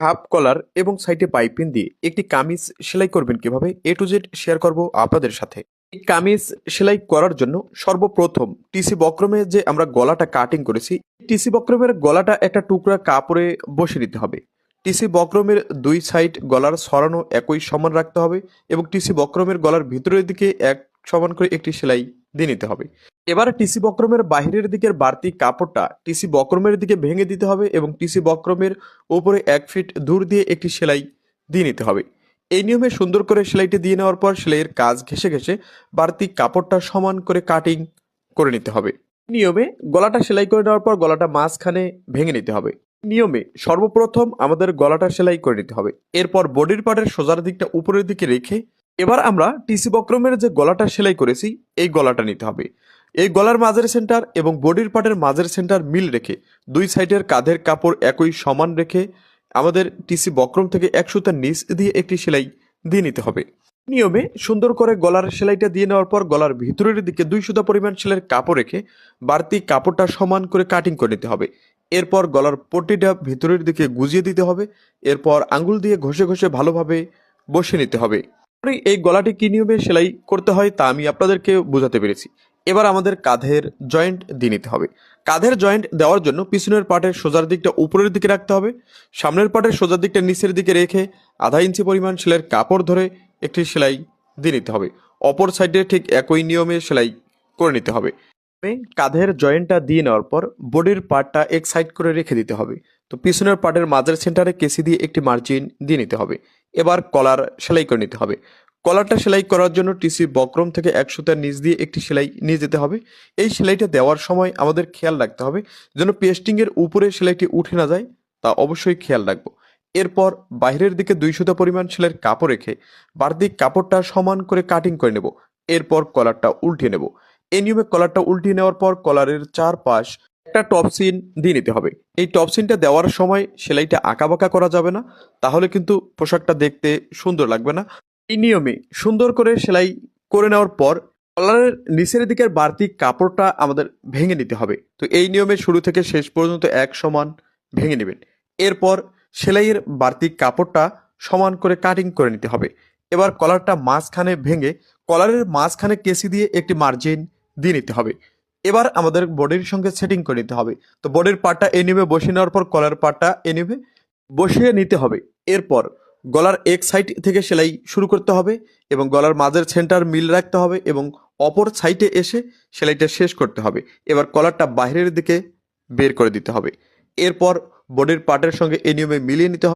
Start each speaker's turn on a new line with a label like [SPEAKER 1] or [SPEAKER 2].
[SPEAKER 1] Half কলার এবং সাইডে piping দিয়ে একটি কামিজ সেলাই করবেন কিভাবে এ টু জেড শেয়ার করব আপনাদের সাথে। এই কামিজ সেলাই করার জন্য সর্বপ্রথম টিসি বক্রমে যে আমরা গলাটা কাটিং করেছি, টিসি বক্রমের গলাটা একটা টুকরা কাপড়ে বসে নিতে হবে। টিসি বক্রমের দুই সাইড গলার সরানো একই সমান রাখতে হবে এবং টিসি বক্রমের গলার ভিতরের দিকে এক সমান করে একটি সেলাই দিয়ে নিতে হবে। এবার টিসি বক্রমের বাহিরের দিকের বাড়তি কাপড়টা টিসি বক্রমের দিকে ভেঙে দিতে হবে এবং টিসি বক্রমের উপরে 1 ফিট দূর দিয়ে একটি সেলাই দিয়ে নিতে হবে। এই নিয়মে সুন্দর করে সেলাইটি দিয়ে নেওয়ার পর সেলাইয়ের কাজ ঘেঁষে ঘেঁষে বাড়তি কাপড়টা সমান করে কাটিং করে নিতে হবে। নিয়মে গলাটা সেলাই করে নেওয়ার পর গলাটা মাঝখানে ভেঙে নিতে হবে। নিয়মে সর্বপ্রথম আমাদের গলাটা সেলাই করে নিতে হবে। এরপর বডির পার্টের সোজার দিকটা উপরের দিকে রেখে এবার আমরা টিসি বক্রমের যে গলাটা সেলাই করেছি এই গলাটা নিতে হবে। এই গলার মাঝের সেন্টার এবং বডির পার্টের মাঝের সেন্টার মিল রেখে দুই সাইডের কাঁধের কাপড় একই সমান রেখে আমাদের টিসি বক্রম থেকে 1 সুতার নিচ দিয়ে একটি সেলাই দিয়ে নিতে হবে। নিয়মে সুন্দর করে গলার সেলাইটা দিয়ে নেওয়ার পর গলার ভিতরের দিকে 2 সুতা পরিমাণ সেলাইয়ের কাপড় রেখে বাড়তি কাপড়টা সমান করে কাটিং করে নিতে হবে। এরপর গলার পট্টিটা ভিতরের দিকে গুজিয়ে দিতে হবে। এরপর আঙ্গুল দিয়ে ঘষে ঘষে ভালোভাবে বসিয়ে নিতে হবে। এই গলাটি কি নিয়মে সেলাই করতে হয় তা আমি আপনাদেরকে বোঝাতে পেরেছি। এবার আমাদের কাঁধের জয়েন্ট দিয়ে নিতে হবে। কাঁধের জয়েন্ট দেওয়ার জন্য পিছনের পার্টের সোজার দিকটা উপরের দিকে রাখতে হবে। সামনের পার্টের সোজার দিকটা নিচের দিকে রেখে আধা ইঞ্চি পরিমাণ সেলাইয়ের কাপড় ধরে একটি সেলাই দিয়ে নিতে হবে। অপর সাইডে ঠিক একই নিয়মে সেলাই করে নিতে হবে। কাঁধের জয়েন্টটা দিয়ে নেওয়ার পর বডির পার্টটা এক সাইড করে রেখে দিতে হবে। তো পিছনের পার্টের মাঝের সেন্টারে কেসি দিয়ে একটি মার্জিন দিয়ে নিতে হবে। এবার কলার সেলাই করে নিতে হবে। কলারটা সেলাই করার জন্য টিসি বক্রম থেকে 1 সুতার নিচ দিয়ে একটি সেলাই নিয়ে যেতে হবে। এই সেলাইটা দেওয়ার সময় আমাদের খেয়াল রাখতে হবে যেন পেস্টিংয়ের উপরে সেলাইটি উঠে না যায়, তা অবশ্যই খেয়াল রাখবো। এরপর বাইরের দিকে 2 সুতা পরিমাণ সেলাইয়ের কাপড় রেখে বাড়তি কাপড়টা সমান করে কাটিং করে নেব। এরপর কলারটা উল্টিয়ে নেব। এই নিয়মে কলারটা উল্টিয়ে নেওয়ার পর কলারের চারপাশ একটা টপ সিন দিয়ে নিতে হবে। এই টপ সিনটা দেওয়ার সময় সেলাইটা আঁকাবাঁকা করা যাবে না, তাহলে কিন্তু পোশাকটা দেখতে সুন্দর লাগবে না। এই নিয়মে সুন্দর করে সেলাই করে নেওয়ার পর কলারের নিচের দিকের বাড়তি কাপড়টা আমাদের ভেঙে নিতে হবে। তো এই নিয়মে শুরু থেকে শেষ পর্যন্ত এক সমান ভেঙে নেবেন। এরপর সেলাইয়ের বাড়তি কাপড়টা সমান করে কাটিং করে নিতে হবে। এবার কলারটা মাঝখানে ভেঙে কলারের মাঝখানে কেসি দিয়ে একটি মার্জিন দিয়ে নিতে হবে। এবার আমাদের বডির সঙ্গে সেটিং করে নিতে হবে। তো বডির পার্টটা এই নিয়মে বসিয়ে নেওয়ার পর কলার পার্টটা এই নিয়মে বসিয়ে নিতে হবে। এরপর গলার এক সাইড থেকে সেলাই শুরু করতে হবে এবং গলার মাঝের সেন্টার মিল রাখতে হবে এবং অপর সাইডে এসে সেলাইটা শেষ করতে হবে। এবার কলারটা বাইরের দিকে বের করে দিতে হবে। এরপর বডির পার্টের সঙ্গে এই নিয়মে মিলিয়ে নিতে হবে।